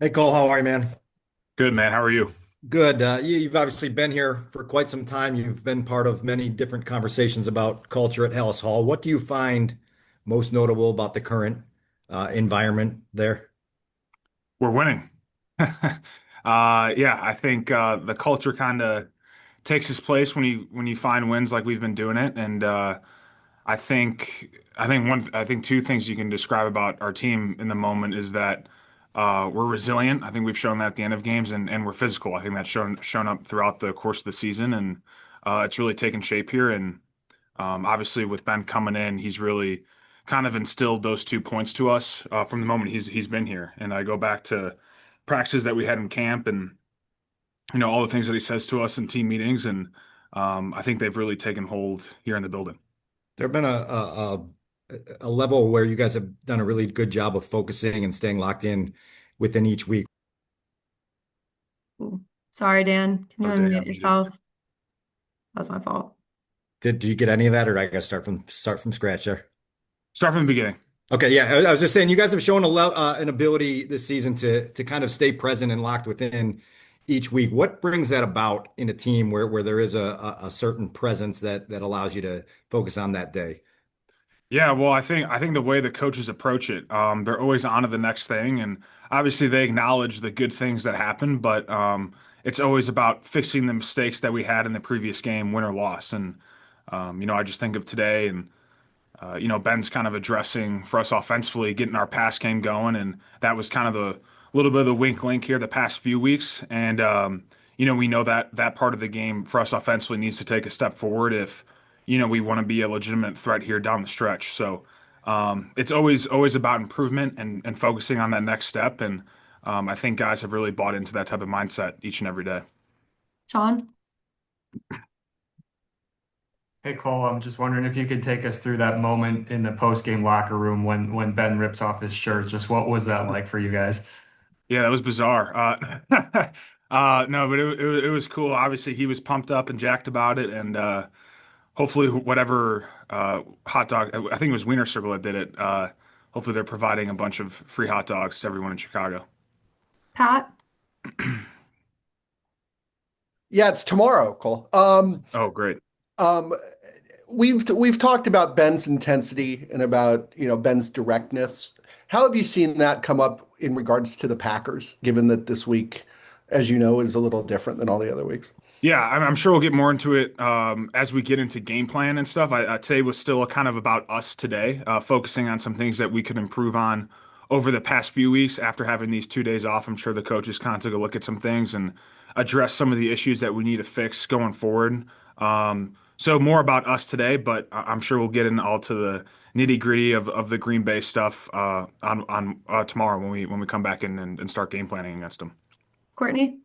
Hey Cole, how are you, man? Good, man. How are you? Good. You've obviously been here for quite some time. You've been part of many different conversations about culture at Halas Hall. What do you find most notable about the current environment there? We're winning. Yeah, I think the culture kind of takes its place when you find wins like we've been doing it, and I think two things you can describe about our team in the moment is that we're resilient. I think we've shown that at the end of games, and we're physical. I think that's shown up throughout the course of the season, and it's really taken shape here. And obviously, with Ben coming in, he's really kind of instilled those 2 points to us from the moment he's been here. And I go back to practices that we had in camp, and all the things that he says to us in team meetings, and I think they've really taken hold here in the building. There have been a level where you guys have done a really good job of focusing and staying locked in within each week. Ooh. Sorry, Dan. Can you Oh, dang, unmute I'm muted. yourself? That's my fault. Did you get any of that, or I got to start from scratch there? Start from the beginning. Okay, yeah, I was just saying you guys have shown an ability this season to kind of stay present and locked within each week. What brings that about in a team where there is a certain presence that allows you to focus on that day? Yeah, well, I think the way the coaches approach it, they're always on to the next thing, and obviously they acknowledge the good things that happen, but it's always about fixing the mistakes that we had in the previous game, win or loss. And I just think of today, and Ben's kind of addressing for us offensively, getting our pass game going, and that was kind of the little bit of the wink link here the past few weeks. And we know that that part of the game for us offensively needs to take a step forward if we want to be a legitimate threat here down the stretch. So it's always about improvement and focusing on that next step. And I think guys have really bought into that type of mindset each and every day. Sean? Hey Cole, I'm just wondering if you could take us through that moment in the post-game locker room when Ben rips off his shirt. Just what was that like for you guys? Yeah, that was bizarre. No, but it was cool. Obviously, he was pumped up and jacked about it, and hopefully, whatever hot dog, I think it was Wiener Circle that did it. Hopefully, they're providing a bunch of free hot dogs to everyone in Chicago. Pat? Yeah, it's tomorrow, Cole. Oh, great. Um, we've talked about Ben's intensity and about, Ben's directness. How have you seen that come up in regards to the Packers, given that this week, as you know, is a little different than all the other weeks? Yeah, I'm sure we'll get more into it as we get into game plan and stuff. Today was still kind of about us today, focusing on some things that we could improve on over the past few weeks after having these 2 days off. I'm sure the coaches kind of took a look at some things and address some of the issues that we need to fix going forward. So more about us today, but I'm sure we'll get in all to the nitty gritty of the Green Bay stuff on tomorrow when we come back in and start game planning against them. Courtney?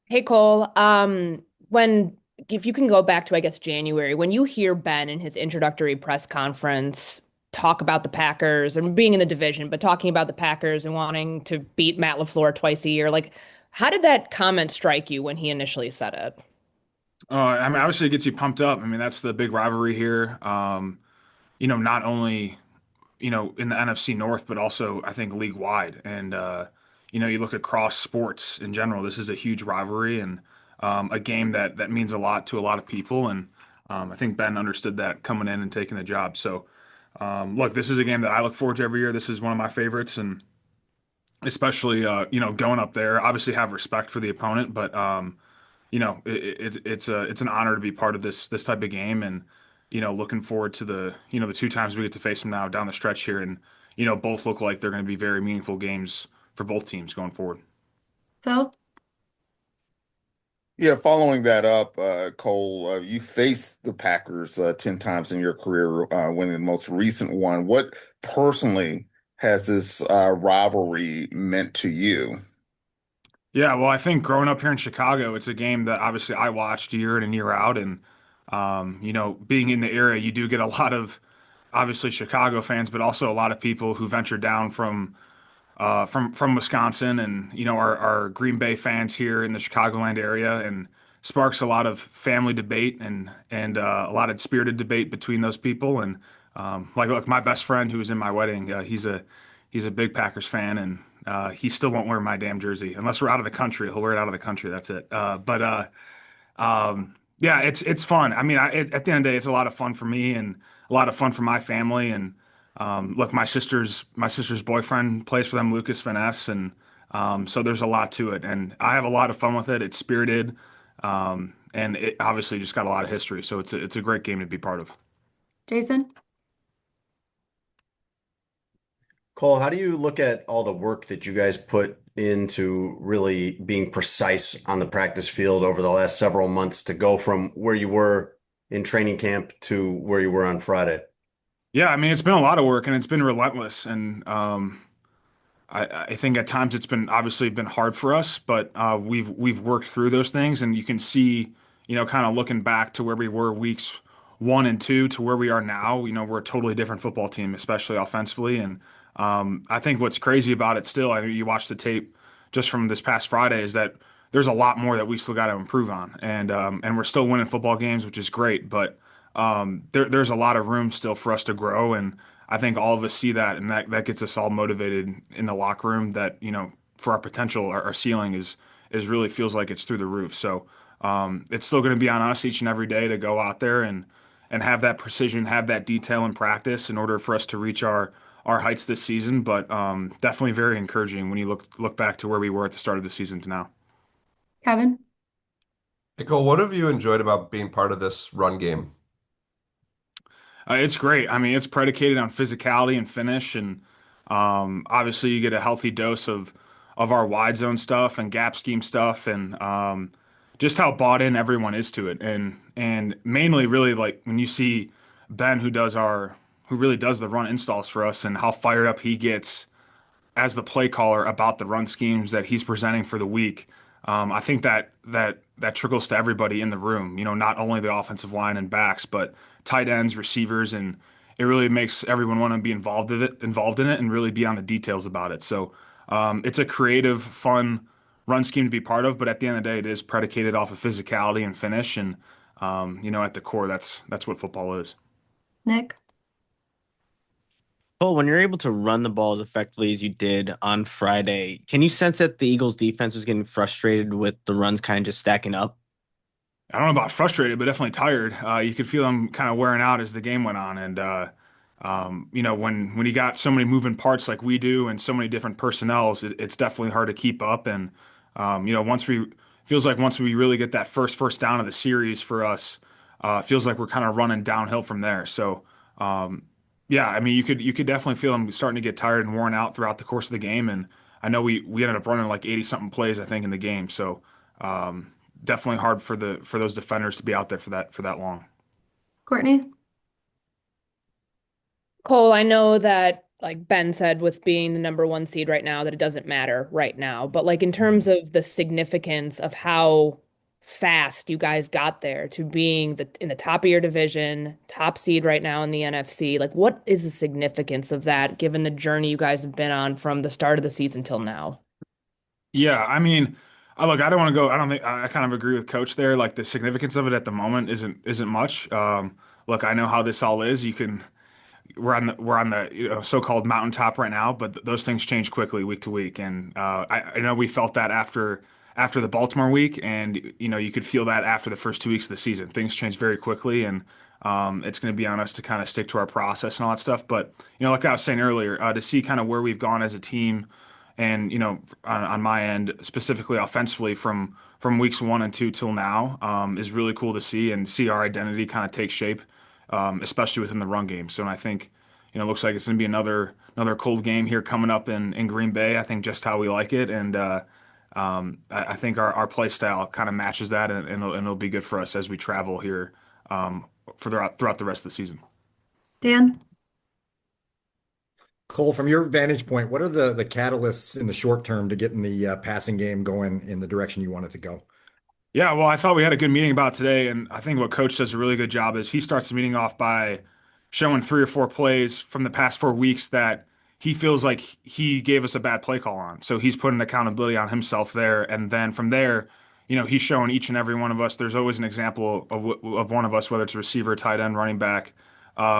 Hey Cole, when if you can go back to I guess January, when you hear Ben in his introductory press conference talk about the Packers and being in the division, but talking about the Packers and wanting to beat Matt LaFleur twice a year, like how did that comment strike you when he initially said it? I mean, obviously it gets you pumped up. I mean, that's the big rivalry here. Not only, in the NFC North, but also I think league wide. And, you look across sports in general, this is a huge rivalry and a game that means a lot to a lot of people. And I think Ben understood that coming in and taking the job. So, look, this is a game that I look forward to every year. This is one of my favorites. And especially, going up there, obviously have respect for the opponent, but, it's an honor to be part of this type of game, and looking forward to the 2 times we get to face them now down the stretch here, and both look like they're going to be very meaningful games for both teams going forward. Phil? Yeah, following that up, Cole, you faced the Packers 10 times in your career, winning the most recent one. What personally has this rivalry meant to you? Yeah, well, I think growing up here in Chicago, it's a game that obviously I watched year in and year out, and being in the area, you do get a lot of obviously Chicago fans, but also a lot of people who venture down from Wisconsin, and our Green Bay fans here in the Chicagoland area, and sparks a lot of family debate and a lot of spirited debate between those people. And look, my best friend who was in my wedding, he's a big Packers fan, and he still won't wear my damn jersey unless we're out of the country. He'll wear it out of the country. That's it. Yeah, it's fun. I mean, at the end of the day, it's a lot of fun for me and a lot of fun for my family. And look, my sister's boyfriend plays for them, Lucas Finesse, and so there's a lot to it. And I have a lot of fun with it. It's spirited, and it obviously just got a lot of history. So it's a great game to be part of. Jason? Cole, how do you look at all the work that you guys put into really being precise on the practice field over the last several months to go from where you were in training camp to where you were on Friday? Yeah, I mean, it's been a lot of work and it's been relentless. And I think at times it's been obviously been hard for us, but we've worked through those things, and you can see, kind of looking back to where we were weeks 1 and 2 to where we are now. We're a totally different football team, especially offensively. And I think what's crazy about it still, I mean, you watch the tape just from this past Friday, is that there's a lot more that we still got to improve on, and we're still winning football games, which is great, but there's a lot of room still for us to grow, and I think all of us see that, and that gets us all motivated in the locker room. That for our potential, our ceiling is really feels like it's through the roof. So it's still going to be on us each and every day to go out there and have that precision, have that detail in practice in order for us to reach our heights this season. But definitely very encouraging when you look back to where we were at the start of the season to now. Kevin? Nicole, what have you enjoyed about being part of this run game? It's great. I mean, it's predicated on physicality and finish, and obviously you get a healthy dose of our wide zone stuff and gap scheme stuff, and just how bought in everyone is to it, and mainly really like when you see Ben who really does the run installs for us, and how fired up he gets as the play caller about the run schemes that he's presenting for the week. I think that trickles to everybody in the room. Not only the offensive line and backs, but tight ends, receivers, and it really makes everyone want to be involved in it, and really be on the details about it. So it's a creative, fun run scheme to be part of, but at the end of the day, it is predicated off of physicality and finish, and at the core, that's what football is. Nick? Well, when you're able to run the ball as effectively as you did on Friday, can you sense that the Eagles defense was getting frustrated with the runs kind of just stacking up? I don't know about frustrated, but definitely tired. You could feel them kind of wearing out as the game went on, and when you got so many moving parts like we do, and so many different personnels, it's definitely hard to keep up. And once we really get that first down of the series for us, it feels like we're kind of running downhill from there. So. Yeah, I mean, you could definitely feel them starting to get tired and worn out throughout the course of the game, and I know we ended up running like 80 something plays, I think, in the game. So definitely hard for those defenders to be out there for that long. Courtney? Cole, I know that like Ben said with being the number 1 seed right now that it doesn't matter right now, but like in terms of the significance of how fast you guys got there to being in the top of your division, top seed right now in the NFC. Like, what is the significance of that given the journey you guys have been on from the start of the season till now? Yeah, I mean, look, I don't want to go. I don't think I kind of agree with Coach there. Like the significance of it at the moment isn't much. Look, I know how this all is. We're on the so-called mountaintop right now, but those things change quickly week to week, and I know we felt that after the Baltimore week, and you could feel that after the first 2 weeks of the season. Things change very quickly, and it's going to be on us to kind of stick to our process and all that stuff. But like I was saying earlier, to see kind of where we've gone as a team, and on my end specifically offensively from weeks 1 and 2 till now, is really cool to see, and see our identity kind of take shape, especially within the run game. So, and I think it looks like it's going to be another cold game here coming up in Green Bay. I think just how we like it, and I think our play style kind of matches that, and it'll be good for us as we travel here throughout the rest of the season. Dan? Cole, from your vantage point, what are the catalysts in the short term to getting the passing game going in the direction you want it to go? Yeah, well, I thought we had a good meeting about today, and I think what Coach does a really good job is he starts the meeting off by showing 3 or 4 plays from the past 4 weeks that he feels like he gave us a bad play call on. So he's putting accountability on himself there. And then from there, he's showing each and every one of us, there's always an example of one of us, whether it's a receiver, tight end, running back,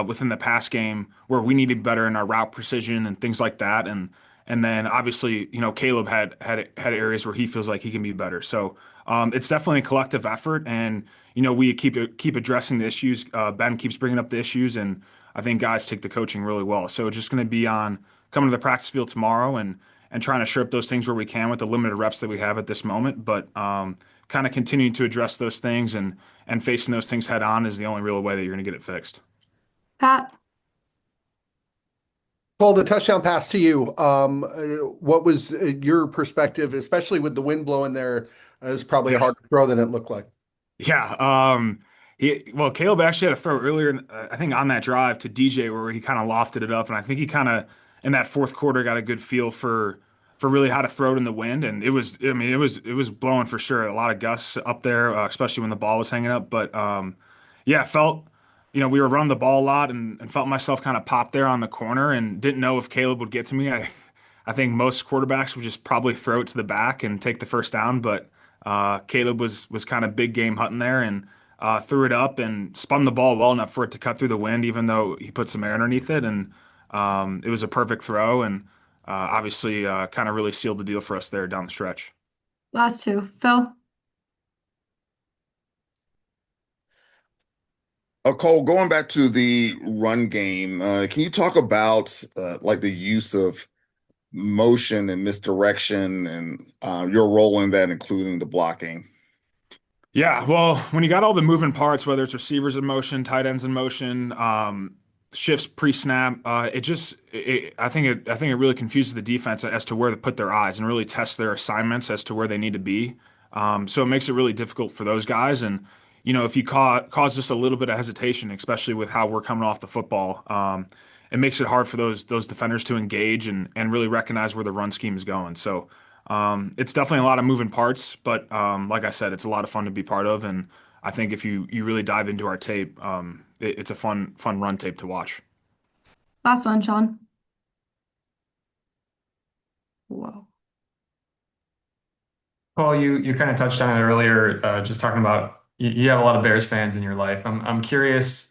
within the pass game where we needed better in our route precision and things like that. And then obviously, Caleb had areas where he feels like he can be better. So it's definitely a collective effort, and we keep addressing the issues. Ben keeps bringing up the issues, and I think guys take the coaching really well. So it's just going to be on coming to the practice field tomorrow and trying to shore up those things where we can with the limited reps that we have at this moment. But kind of continuing to address those things and facing those things head on is the only real way that you're going to get it fixed. Pat, Paul, the touchdown pass to you. What was your perspective, especially with the wind blowing there? It was probably a Yeah. harder throw than it looked like. Yeah. Caleb actually had a throw earlier, I think on that drive to DJ where he kind of lofted it up, and I think he kind of in that fourth quarter got a good feel for really how to throw it in the wind, and it was blowing for sure, a lot of gusts up there, especially when the ball was hanging up. But yeah, felt we were running the ball a lot, and felt myself kind of pop there on the corner, and didn't know if Caleb would get to me. I think most quarterbacks would just probably throw it to the back and take the first down, but Caleb was kind of big game hunting there and threw it up and spun the ball well enough for it to cut through the wind, even though he put some air underneath it. And it was a perfect throw, and obviously kind of really sealed the deal for us there down the stretch. last two. Phil, Cole, going back to the run game, can you talk about like the use of motion and misdirection and your role in that, including the blocking? Yeah, well, when you got all the moving parts, whether it's receivers in motion, tight ends in motion, shifts pre-snap, I think it really confuses the defense as to where to put their eyes and really test their assignments as to where they need to be. So it makes it really difficult for those guys. And if you cause just a little bit of hesitation, especially with how we're coming off the football, it makes it hard for those defenders to engage and really recognize where the run scheme is going. So. It's definitely a lot of moving parts, but like I said, it's a lot of fun to be part of, and I think if you really dive into our tape, it's a fun run tape to watch. last one, Sean. Whoa. Cole, you kind of touched on it earlier, just talking about you have a lot of Bears fans in your life. I'm curious,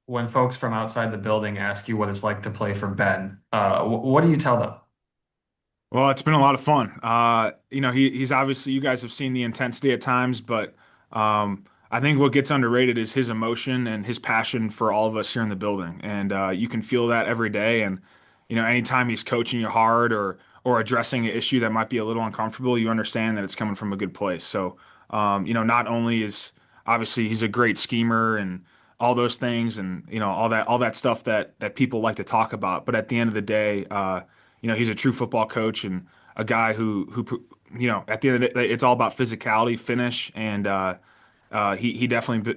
when folks from outside the building ask you what it's like to play for Ben, what do you tell them? Well, it's been a lot of fun. He's obviously, you guys have seen the intensity at times, but I think what gets underrated is his emotion and his passion for all of us here in the building. And you can feel that every day. And anytime he's coaching you hard or addressing an issue that might be a little uncomfortable, you understand that it's coming from a good place. So, not only is obviously he's a great schemer and all those things, and all that stuff that people like to talk about, but at the end of the day, he's a true football coach and a guy who at the end of the day, it's all about physicality, finish, and he definitely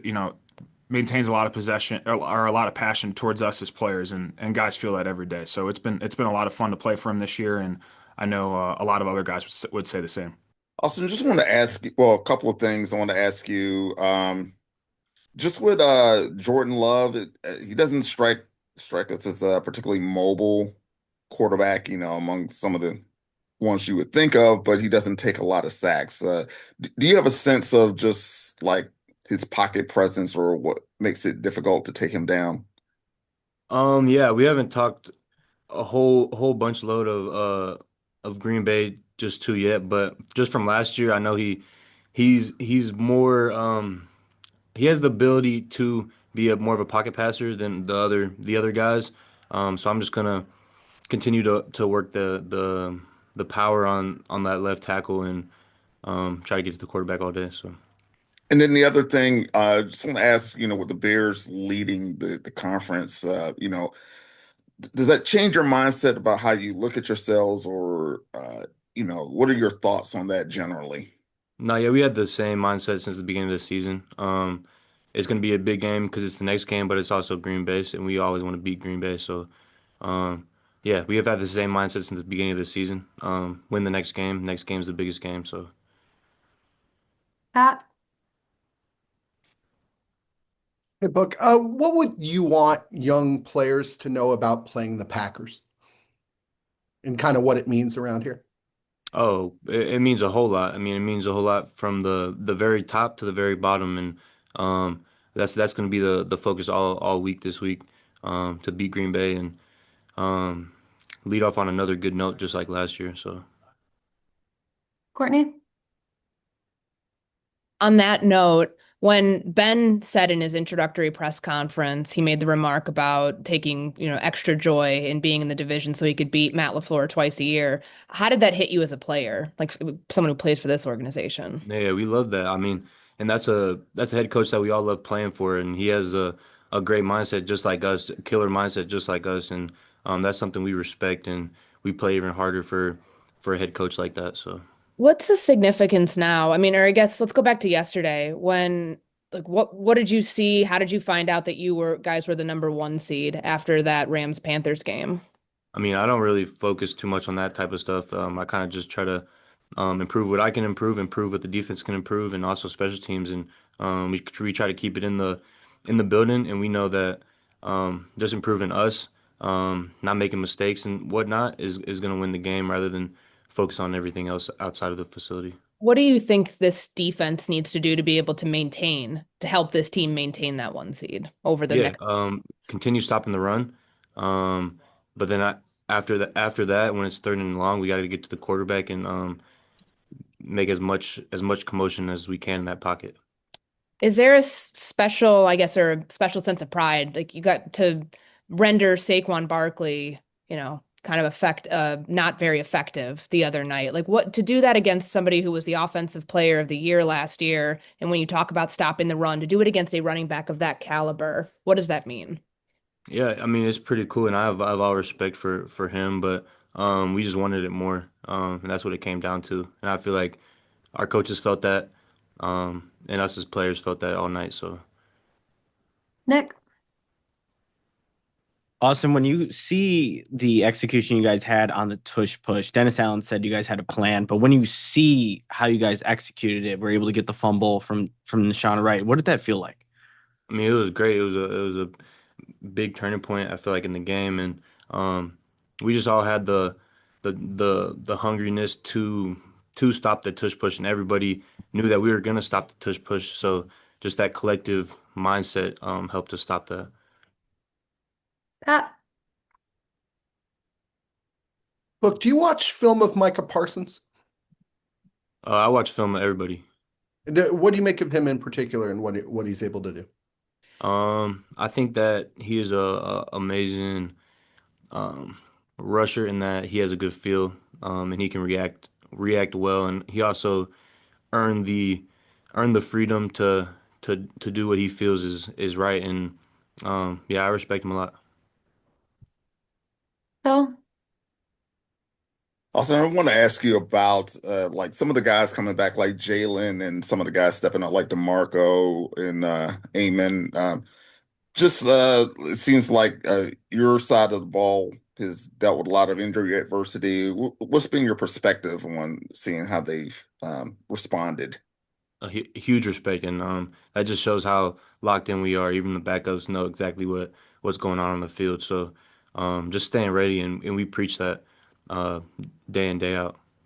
maintains a lot of possession or a lot of passion towards us as players, and guys feel that every day. So it's been a lot of fun to play for him this year, and I know a lot of other guys would say the same. Austin, just want to ask you, well, a couple of things I want to ask you. Just with Jordan Love, he doesn't strike us as a particularly mobile quarterback, among some of the ones you would think of, but he doesn't take a lot of sacks. Do you have a sense of just like his pocket presence or what makes it difficult to take him down? Yeah, we haven't talked a whole bunch load of Green Bay just two yet, but just from last year, I know he's more he has the ability to be a more of a pocket passer than the other guys. So I'm just gonna continue to work the power on that left tackle and try to get to the quarterback all day. So. And then the other thing, just want to ask, with the Bears leading the conference, does that change your mindset about how you look at yourselves or, what are your thoughts on that generally? No, yeah, we had the same mindset since the beginning of the season. It's going to be a big game because it's the next game, but it's also Green Bay, and we always want to beat Green Bay. So, yeah, we have had the same mindset since the beginning of the season. Win the next game. Next game's the biggest game. So, Pat, Hey, Book, what would you want young players to know about playing the Packers and kind of what it means around here? oh, it means a whole lot. I mean, it means a whole lot from the very top to the very bottom, and that's going to be the focus all week this week, to beat Green Bay and um, lead off on another good note, just like last year. So. Courtney? On that note, when Ben said in his introductory press conference, he made the remark about taking, extra joy in being in the division so he could beat Matt LaFleur twice a year. How did that hit you as a player, like someone who plays for this organization? Yeah, we love that. I mean, and that's a head coach that we all love playing for, and he has a great mindset just like us, a killer mindset just like us, and that's something we respect, and we play even harder for a head coach like that. So. What's the significance now? I mean, or I guess let's go back to yesterday when like what did you see? How did you find out that guys were the number one seed after that Rams Panthers game? I mean, I don't really focus too much on that type of stuff. I kind of just try to improve what I can improve what the defense can improve, and also special teams. And we try to keep it in the building, and we know that just improving us, not making mistakes and whatnot, is going to win the game rather than focus on everything else outside of the facility. What do you think this defense needs to do to be able to help this team maintain that one seed over the Yeah, next? continue stopping the run. Um, but then after that, when it's third and long, we got to get to the quarterback and make as much commotion as we can in that pocket. Is there a special, I guess, or a special sense of pride? Like you got to render Saquon Barkley, kind of not very effective the other night. Like what to do that against somebody who was the offensive player of the year last year, and when you talk about stopping the run, to do it against a running back of that caliber, what does that mean? Yeah, I mean it's pretty cool, and I have all respect for him, but we just wanted it more, and that's what it came down to. And I feel like our coaches felt that, and us as players felt that all night. So. Nick? Austin, when you see the execution you guys had on the tush push, Dennis Allen said you guys had a plan, but when you see how you guys executed it, were able to get the fumble from Deshaun Wright, what did that feel like? I mean, it was great. It was a big turning point, I feel like, in the game, and we just all had the hungriness to stop the tush push, and everybody knew that we were gonna stop the tush push. So just that collective mindset helped us stop that. Pat? Look, do you watch film of Micah Parsons? I watch film of everybody. And what do you make of him in particular and what he's able to do? I think that he is a amazing um, rusher in that he has a good feel, and he can react well, and he also earned the earned the freedom to do what he feels is right, and yeah, I respect him a lot. Phil? Also, I want to ask you about like some of the guys coming back, like Jalen, and some of the guys stepping up, like DeMarco and Amon. Just it seems like your side of the ball has dealt with a lot of injury adversity. What's been your perspective on seeing how they've responded? Huge respect, and that just shows how locked in we are. Even the backups know exactly what's going on the field. So just staying ready, and we preach that uh, day in day out.